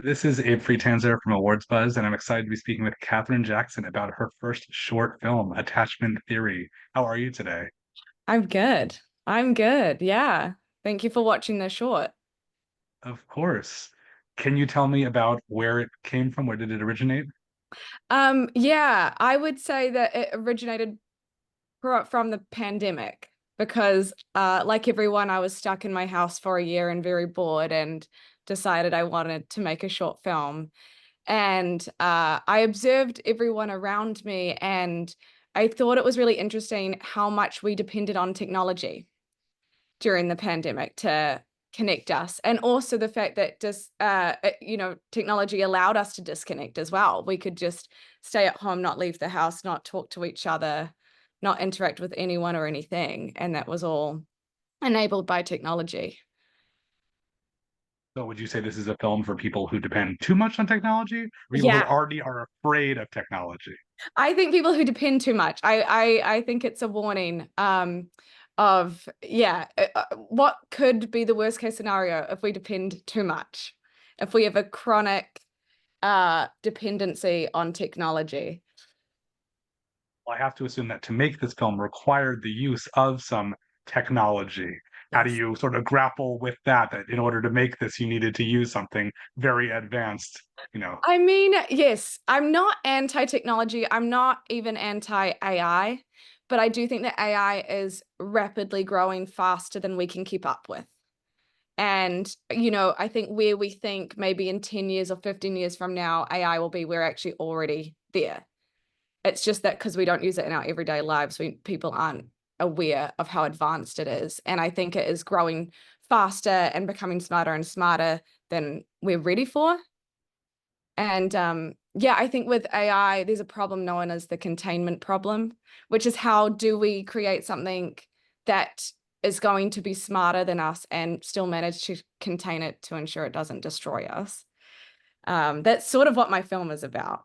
This is Abe Friedtanzer from Awards Buzz, and I'm excited to be speaking with Katherine Jackson about her first short film, Attachment Theory. How are you today? I'm good. I'm good. Yeah. Thank you for watching the short. Of course. Can you tell me about where it came from? Where did it originate? Yeah, I would say that it originated from the pandemic because like everyone, I was stuck in my house for a year and very bored and decided I wanted to make a short film. And I observed everyone around me and I thought it was really interesting how much we depended on technology during the pandemic to connect us, and also the fact that just technology allowed us to disconnect as well. We could just stay at home, not leave the house, not talk to each other, not interact with anyone or anything, and that was all enabled by technology. So would you say this is a film for people who depend too much on technology, or people who Yeah, already are afraid of technology? I think people who depend too much. I think it's a warning of what could be the worst case scenario if we depend too much, if we have a chronic dependency on technology. Well, I have to assume that to make this film required the use of some technology. How do Yes. you sort of grapple with that? That in order to make this, you needed to use something very advanced, you know? I mean, yes, I'm not anti-technology. I'm not even anti-AI, but I do think that AI is rapidly growing faster than we can keep up with. And, I think where we think maybe in 10 years or 15 years from now, AI will be, we're actually already there. It's just that because we don't use it in our everyday lives, people aren't aware of how advanced it is. And I think it is growing faster and becoming smarter and smarter than we're ready for. And yeah, I think with AI, there's a problem known as the containment problem, which is how do we create something that is going to be smarter than us and still manage to contain it to ensure it doesn't destroy us. That's sort of what my film is about.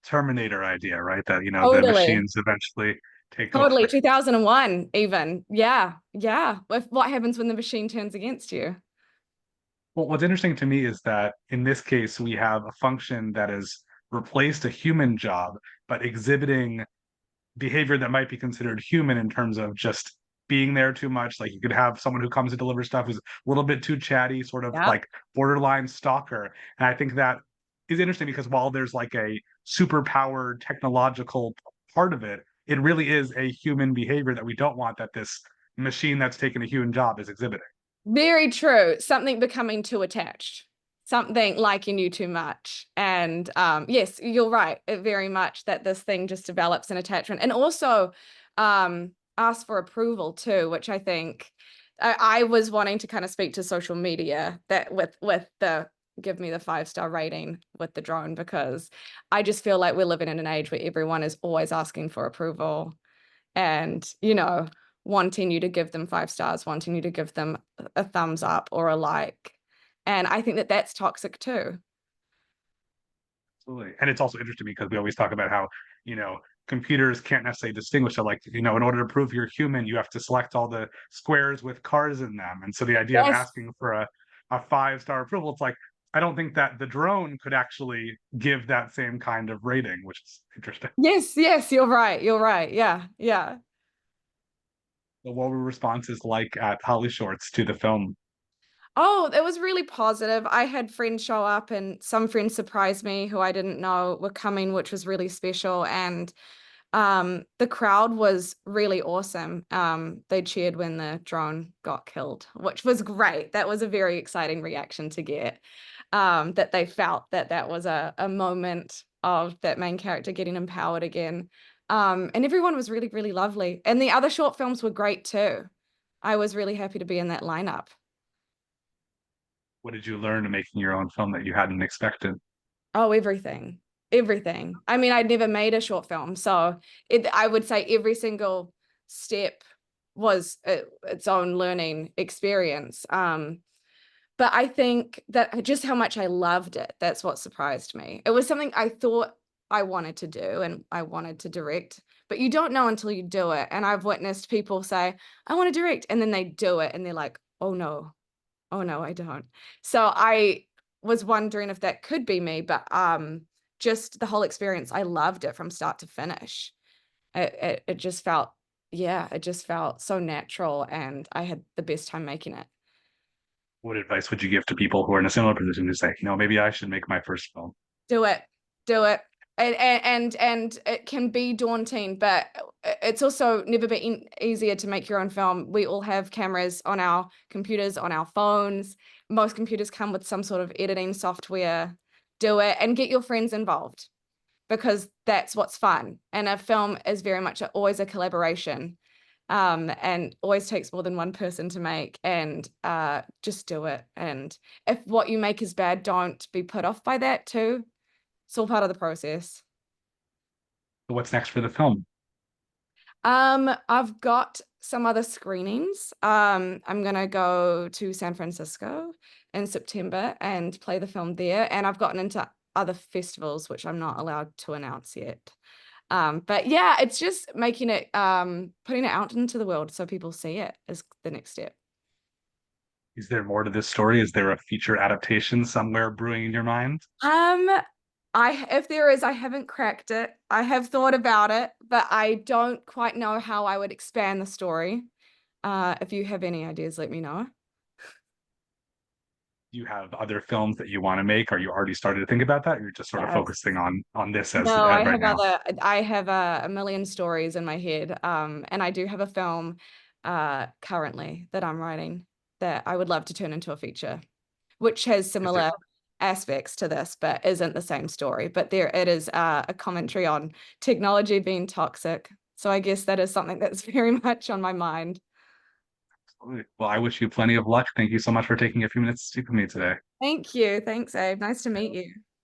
Terminator idea, right? That, the Totally. machines eventually take Totally. over. 2001, even. Yeah. Yeah. What happens when the machine turns against you? Well, what's interesting to me is that in this case, we have a function that has replaced a human job, but exhibiting behavior that might be considered human in terms of just being there too much. Like you could have someone who comes to deliver stuff who's a little bit too chatty, sort of Yeah. like borderline stalker. And I think that is interesting because while there's like a super powered technological part of it, it really is a human behavior that we don't want that this machine that's taken a human job is exhibiting. Very true. Something becoming too attached, something liking you too much. And yes, you're right. Very much that this thing just develops an attachment and also asks for approval too, which I think I was wanting to kind of speak to social media that with the give me the 5-star rating with the drone, because I just feel like we're living in an age where everyone is always asking for approval and wanting you to give them 5 stars, wanting you to give them a thumbs up or a like. And I think that that's toxic too. Absolutely. And it's also interesting because we always talk about how, computers can't necessarily distinguish it. Like, in order to prove you're human, you have to select all the squares with cars in them. And so the idea of Yes, asking for a 5-star approval, it's like, I don't think that the drone could actually give that same kind of rating, which is interesting. yes, yes, you're right. You're right. Yeah, yeah. So what were responses like at Holly Shorts to the film? Oh, it was really positive. I had friends show up and some friends surprised me who I didn't know were coming, which was really special. And the crowd was really awesome. They cheered when the drone got killed, which was great. That was a very exciting reaction to get. That they felt that that was a moment of that main character getting empowered again. And everyone was really, really lovely. And the other short films were great too. I was really happy to be in that lineup. What did you learn in making your own film that you hadn't expected? Oh, everything. Everything. I mean, I'd never made a short film, so I would say every single step was its own learning experience. But I think that just how much I loved it, that's what surprised me. It was something I thought I wanted to do and I wanted to direct, but you don't know until you do it. And I've witnessed people say, I want to direct, and then they do it and they're like, oh no, I don't. So I was wondering if that could be me, but just the whole experience, I loved it from start to finish. It just felt, yeah, it just felt so natural, and I had the best time making it. What advice would you give to people who are in a similar position who say, maybe I should make my first film? Do it. Do it. And it can be daunting, but it's also never been easier to make your own film. We all have cameras on our computers, on our phones. Most computers come with some sort of editing software. Do it and get your friends involved, because that's what's fun. And a film is very much always a collaboration, and always takes more than one person to make. And just do it. And if what you make is bad, don't be put off by that too. It's all part of the process. So what's next for the film? I've got some other screenings. I'm gonna go to San Francisco in September and play the film there. And I've gotten into other festivals, which I'm not allowed to announce yet. But yeah, it's just making it, putting it out into the world so people see it is the next step. Is there more to this story? Is there a feature adaptation somewhere brewing in your mind? Um, if there is, I haven't cracked it. I have thought about it, but I don't quite know how I would expand the story. If you have any ideas, let me know. Do you have other films that you want to make? Are you already started to think about that? Or you're just sort of Yes. focusing on this as No, right now. I have a million stories in my head. And I do have a film currently that I'm writing that I would love to turn into a feature, which has Is there similar aspects to this, but isn't the same story. But there it is, a commentary on technology being toxic. So I guess that is something that's very much on my mind. well, I wish you plenty of luck. Thank you so much for taking a few minutes to speak with me today. Thank you. Thanks, Abe. Nice to meet you.